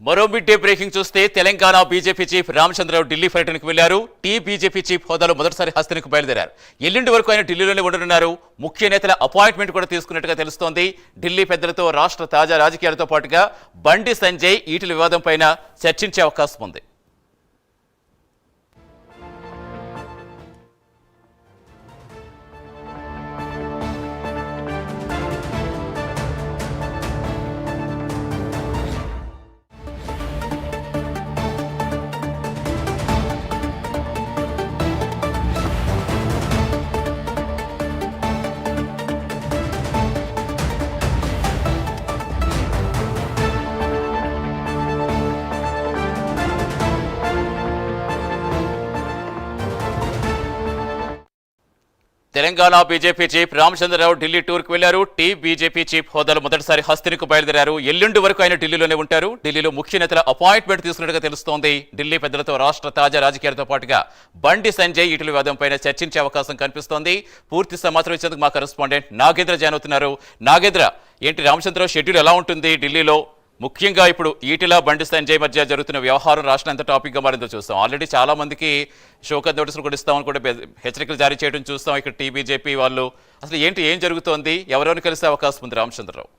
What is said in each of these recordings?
మరో mid day breaking చూస్తే Telangana BJP chief Ramachandra Rao Delhi పర్యటనకు వెళ్లారు. బీజేపీ చీఫ్ హోదాలో మొదటిసారి హస్తనకు బయలుదేరారు. ఎల్లుండి వరకు ఆయన ఢిల్లీలోనే ఉండనున్నారు. ముఖ్య నేతల అపాయింట్మెంట్ కూడా తీసుకున్నట్టుగా తెలుస్తోంది. ఢిల్లీ పెద్దలతో రాష్ట్ర తాజా రాజకీయాలతో పాటుగా బండి సంజయ్ ఈటెల వివాదం పైన చర్చించే అవకాశం ఉంది. తెలంగాణ బీజేపీ చీఫ్ రామచంద్రరావు ఢిల్లీ టూర్కు వెళ్లారు. బీజేపీ చీఫ్ హోదాలో మొదటిసారి హస్తనకు బయలుదేరారు. ఎల్లుండి వరకు ఆయన ఢిల్లీలోనే ఉంటారు. ఢిల్లీలో ముఖ్య నేతల అపాయింట్మెంట్ తీసుకున్నట్టుగా తెలుస్తోంది. ఢిల్లీ పెద్దలతో రాష్ట్ర తాజా రాజకీయాలతో పాటుగా బండి సంజయ్ ఈటెల వివాదం పైన చర్చించే అవకాశం కనిపిస్తోంది. పూర్తి సమాచారం ఇచ్చేందుకు మా కరెస్పాండెంట్ నాగేంద్ర జాయిన్ అవుతున్నారు. నాగేంద్ర, ఏంటి రామచంద్రరావు షెడ్యూల్ ఎలా ఉంటుంది ఢిల్లీలో? ముఖ్యంగా ఇప్పుడు ఈటెల బండి సంజయ్ మధ్య జరుగుతున్న వ్యవహారం రాష్ట్రం ఎంత టాపిక్గా మారిందో చూస్తాం. ఆల్రెడీ చాలా మందికి షోకత్ నోటీసులు కూడా ఇస్తామని కూడా హెచ్చరికలు జారీ చేయడం చూస్తాం. ఇక్కడ బీజేపీ వాళ్ళు అసలు ఏం జరుగుతోంది? ఎవరెవరిని కలిసే అవకాశం ఉంది Ramachandra Rao?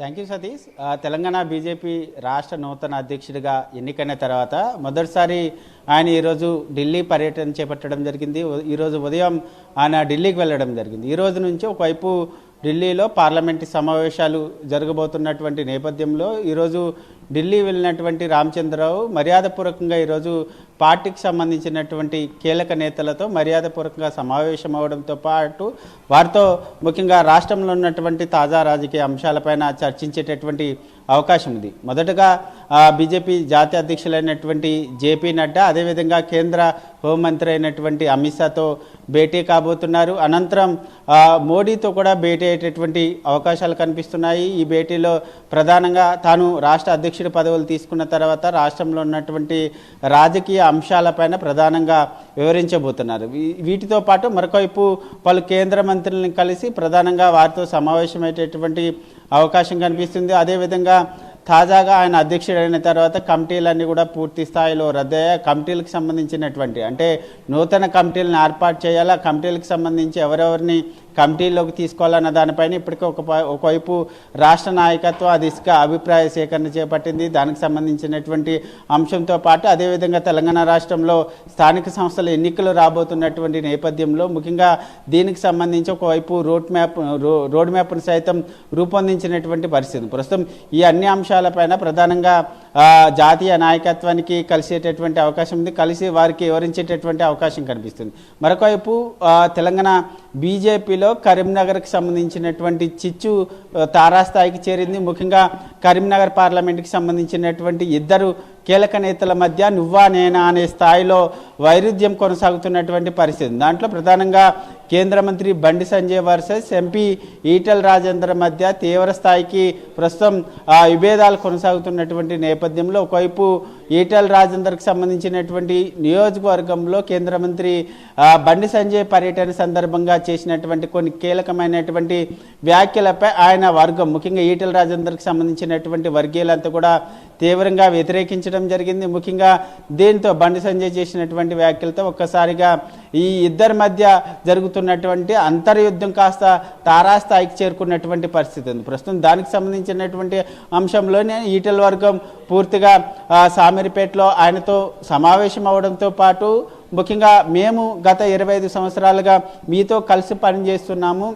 Thank you Satish. Telangana BJP రాష్ట్ర నూతన అధ్యక్షుడిగా ఎన్నికైన తర్వాత మొదటిసారి ఆయన ఈరోజు ఢిల్లీ పర్యటన చేపట్టడం జరిగింది. ఈరోజు ఉదయం ఆయన ఢిల్లీకి వెళ్ళడం జరిగింది. ఈ రోజు నుంచి ఒకవైపు ఢిల్లీలో పార్లమెంటు సమావేశాలు జరగబోతున్నటువంటి నేపథ్యంలో ఈరోజు ఢిల్లీ వెళ్ళినటువంటి రామచంద్రరావు మర్యాదపూర్వకంగా ఈరోజు పార్టీకి సంబంధించినటువంటి కీలక నేతలతో మర్యాదపూర్వకంగా సమావేశం అవడంతో పాటు వారితో ముఖ్యంగా రాష్ట్రంలో ఉన్నటువంటి తాజా రాజకీయ అంశాలపైన చర్చించేటటువంటి అవకాశం ఉంది. మొదటగా బీజేపీ జాతీయ అధ్యక్షులైనటువంటి జేపీ నడ్డా, అదేవిధంగా కేంద్ర హోంమంత్రి అయినటువంటి అమిత్ షాతో భేటీ కాబోతున్నారు. అనంతరం మోడీతో కూడా భేటీ అయ్యేటటువంటి అవకాశాలు కనిపిస్తున్నాయి. ఈ భేటీలో ప్రధానంగా తాను రాష్ట్ర అధ్యక్షుడి పదవులు తీసుకున్న తర్వాత రాష్ట్రంలో ఉన్నటువంటి రాజకీయ అంశాలపైన ప్రధానంగా వివరించబోతున్నారు. వీటితో పాటు మరొకవైపు పలు కేంద్ర మంత్రులను కలిసి ప్రధానంగా వారితో సమావేశమయ్యేటటువంటి అవకాశం కనిపిస్తుంది. అదేవిధంగా తాజాగా ఆయన అధ్యక్షుడైన తర్వాత కమిటీలన్నీ కూడా పూర్తి స్థాయిలో రద్దయ్యాయి. కమిటీలకు సంబంధించినటువంటి అంటే నూతన కమిటీలను ఏర్పాటు చేయాలా, కమిటీలకు సంబంధించి ఎవరెవరిని కమిటీలోకి తీసుకోవాలన్న దానిపైన ఇప్పటికే ఒకవైపు రాష్ట్ర నాయకత్వం ఆ దిశగా అభిప్రాయ సేకరణ చేపట్టింది. దానికి సంబంధించినటువంటి అంశంతో పాటు అదేవిధంగా తెలంగాణ రాష్ట్రంలో స్థానిక సంస్థల ఎన్నికలు రాబోతున్నటువంటి నేపథ్యంలో ముఖ్యంగా దీనికి సంబంధించి ఒకవైపు రోడ్ మ్యాప్ను సైతం రూపొందించినటువంటి పరిస్థితి. ప్రస్తుతం ఈ అన్ని అంశాలపైన ప్రధానంగా జాతీయ నాయకత్వానికి కలిసేటటువంటి అవకాశం ఉంది. కలిసి వారికి వివరించేటటువంటి అవకాశం కనిపిస్తుంది. మరొకవైపు తెలంగాణ బీజేపీలో కరీంనగర్కి సంబంధించినటువంటి చిచ్చు తారాస్థాయికి చేరింది. ముఖ్యంగా కరీంనగర్ పార్లమెంట్కి సంబంధించినటువంటి ఇద్దరు కీలక నేతల మధ్య నువ్వా నేనా అనే స్థాయిలో వైరుధ్యం కొనసాగుతున్నటువంటి పరిస్థితి. దాంట్లో ప్రధానంగా కేంద్ర మంత్రి బండి సంజయ్ వర్సెస్ ఎంపీ ఈటెల రాజేందర్ మధ్య తీవ్ర స్థాయికి ప్రస్తుతం విభేదాలు కొనసాగుతున్నటువంటి నేపథ్యంలో ఒకవైపు ఈటెల రాజేందర్కి సంబంధించినటువంటి నియోజకవర్గంలో కేంద్ర మంత్రి బండి సంజయ్ పర్యటన సందర్భంగా చేసినటువంటి కొన్ని కీలకమైనటువంటి వ్యాఖ్యలపై ఆయన వర్గం ముఖ్యంగా ఈటెల రాజేందర్కి సంబంధించినటువంటి వర్గీయులంతా కూడా తీవ్రంగా వ్యతిరేకించడం జరిగింది. ముఖ్యంగా దీంతో బండి సంజయ్ చేసినటువంటి వ్యాఖ్యలతో ఒక్కసారిగా ఈ ఇద్దరి మధ్య జరుగుతున్నటువంటి అంతర్యుద్ధం కాస్త తారాస్థాయికి చేరుకున్నటువంటి పరిస్థితి ఉంది. ప్రస్తుతం దానికి సంబంధించినటువంటి అంశంలోనే ఈటెల వర్గం పూర్తిగా సామీర్పేటలో ఆయనతో సమావేశం అవడంతో పాటు ముఖ్యంగా మేము గత 25 సంవత్సరాలుగా మీతో కలిసి పనిచేస్తున్నాము,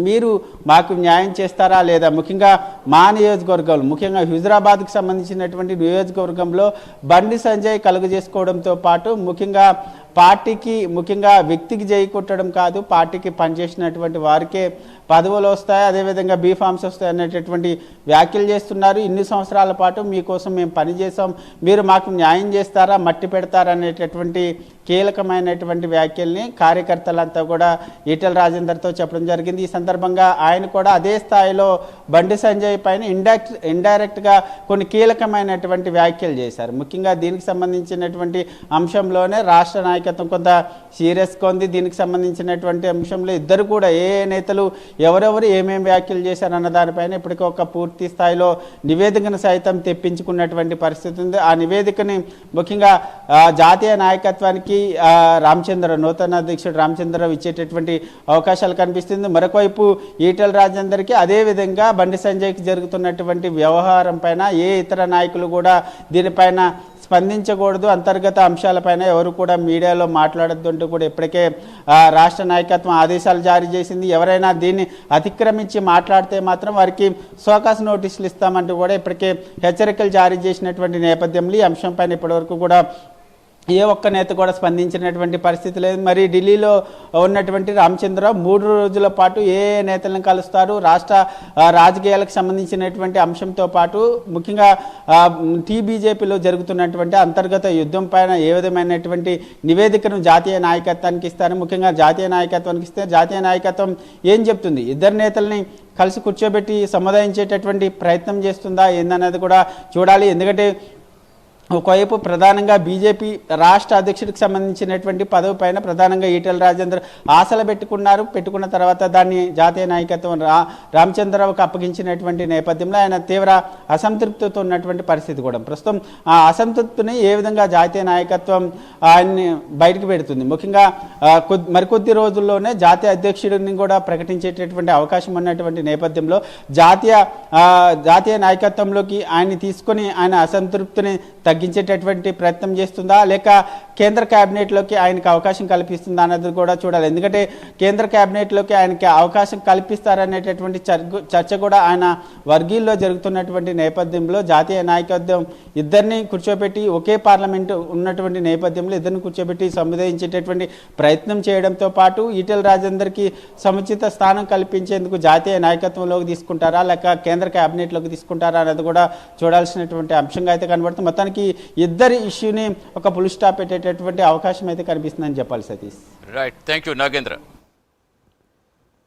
మీరు మాకు న్యాయం చేస్తారా లేదా? ముఖ్యంగా మా నియోజకవర్గంలో ముఖ్యంగా హుజురాబాద్కు సంబంధించినటువంటి నియోజకవర్గంలో బండి సంజయ్ కలుగజేసుకోవడంతో పాటు ముఖ్యంగా పార్టీకి ముఖ్యంగా వ్యక్తికి జై కొట్టడం కాదు, పార్టీకి పనిచేసినటువంటి వారికే పదవులు వస్తాయి, అదేవిధంగా బీఫామ్స్ వస్తాయి అనేటటువంటి వ్యాఖ్యలు చేస్తున్నారు. ఇన్ని సంవత్సరాల పాటు మీకోసం మేము పనిచేసాం, మీరు మాకు న్యాయం చేస్తారా, మట్టి పెడతారా అనేటటువంటి కీలకమైనటువంటి వ్యాఖ్యల్ని కార్యకర్తలంతా కూడా ఈటెల రాజేందర్తో చెప్పడం జరిగింది. ఈ సందర్భంగా ఆయన కూడా అదే స్థాయిలో బండి సంజయ్ పైన ఇండైరెక్ట్గా కొన్ని కీలకమైనటువంటి వ్యాఖ్యలు చేశారు. ముఖ్యంగా దీనికి సంబంధించినటువంటి అంశంలోనే రాష్ట్ర నాయకత్వం కొంత సీరియస్గా ఉంది. దీనికి సంబంధించినటువంటి అంశంలో ఇద్దరు కూడా ఏ నేతలు ఎవరెవరు ఏమేమి వ్యాఖ్యలు చేశారన్న దానిపైన ఇప్పటికీ ఒక పూర్తి స్థాయిలో నివేదికను సైతం తెప్పించుకున్నటువంటి పరిస్థితి ఉంది. ఆ నివేదికని ముఖ్యంగా జాతీయ నాయకత్వానికి నూతన అధ్యక్షుడు రామచంద్రరావు ఇచ్చేటటువంటి అవకాశాలు కనిపిస్తుంది. మరొకవైపు ఈటెల రాజేందర్కి అదేవిధంగా బండి సంజయ్కి జరుగుతున్నటువంటి వ్యవహారం పైన ఏ ఇతర నాయకులు కూడా దీనిపైన స్పందించకూడదు, అంతర్గత అంశాలపైన ఎవరు కూడా మీడియాలో మాట్లాడద్దు అంటూ కూడా ఇప్పటికే రాష్ట్ర నాయకత్వం ఆదేశాలు జారీ చేసింది. ఎవరైనా దీన్ని అతిక్రమించి మాట్లాడితే మాత్రం వారికి సోకాస్ నోటీసులు ఇస్తామంటూ కూడా ఇప్పటికే హెచ్చరికలు జారీ చేసినటువంటి నేపథ్యంలో ఈ అంశంపైన ఇప్పటివరకు కూడా ఏ ఒక్క నేత కూడా స్పందించినటువంటి పరిస్థితి లేదు. మరి ఢిల్లీలో ఉన్నటువంటి రామచంద్రరావు 3 రోజుల పాటు ఏ నేతలను కలుస్తారు, రాష్ట్ర రాజకీయాలకు సంబంధించినటువంటి అంశంతో పాటు ముఖ్యంగా టీబీజేపీలో జరుగుతున్నటువంటి అంతర్గత యుద్ధం పైన ఏ విధమైనటువంటి నివేదికను జాతీయ నాయకత్వానికి ఇస్తారు, ముఖ్యంగా జాతీయ నాయకత్వానికి ఇస్తే జాతీయ నాయకత్వం ఏం చెప్తుంది, ఇద్దరు నేతల్ని కలిసి కూర్చోబెట్టి సముదాయించేటటువంటి ప్రయత్నం చేస్తుందా ఏందనేది కూడా చూడాలి. ఎందుకంటే ఒకవైపు ప్రధానంగా బీజేపీ రాష్ట్ర అధ్యక్షుడికి సంబంధించినటువంటి పదవి పైన ప్రధానంగా ఈటెల రాజేందర్ ఆశలు పెట్టుకున్న తర్వాత దాన్ని జాతీయ నాయకత్వం రామచంద్రరావుకు అప్పగించినటువంటి నేపథ్యంలో ఆయన తీవ్ర అసంతృప్తితో ఉన్నటువంటి పరిస్థితి కూడా ప్రస్తుతం ఆ అసంతృప్తిని ఏ విధంగా జాతీయ నాయకత్వం ఆయన్ని బయటకు పెడుతుంది. ముఖ్యంగా మరికొద్ది రోజుల్లోనే జాతీయ అధ్యక్షుడిని కూడా ప్రకటించేటటువంటి అవకాశం ఉన్నటువంటి నేపథ్యంలో జాతీయ నాయకత్వంలోకి ఆయన్ని తీసుకొని ఆయన అసంతృప్తిని తగ్గించేటటువంటి ప్రయత్నం చేస్తుందా, లేక కేంద్ర క్యాబినెట్లోకి ఆయనకి అవకాశం కల్పిస్తుందా అన్నది కూడా చూడాలి. ఎందుకంటే కేంద్ర క్యాబినెట్లోకి ఆయనకి అవకాశం కల్పిస్తారనేటటువంటి చర్చ కూడా ఆయన వర్గీయుల్లో జరుగుతున్నటువంటి నేపథ్యంలో జాతీయ నాయకత్వం ఇద్దరిని కూర్చోబెట్టి ఒకే పార్లమెంటు ఉన్నటువంటి నేపథ్యంలో ఇద్దరిని కూర్చోబెట్టి సముదాయించేటటువంటి ప్రయత్నం చేయడంతో పాటు ఈటెల రాజేందర్కి సముచిత స్థానం కల్పించేందుకు జాతీయ నాయకత్వంలోకి తీసుకుంటారా లేక కేంద్ర క్యాబినెట్లోకి తీసుకుంటారా అనేది కూడా చూడాల్సినటువంటి అంశంగా అయితే కనబడుతుంది. మొత్తానికి ఇద్దరి ఇష్యూని ఒక ఫుల్ స్టాప్ పెట్టేటటువంటి అవకాశం అయితే కనిపిస్తుందని చెప్పాలి Satish. Right, thank you Nagendra.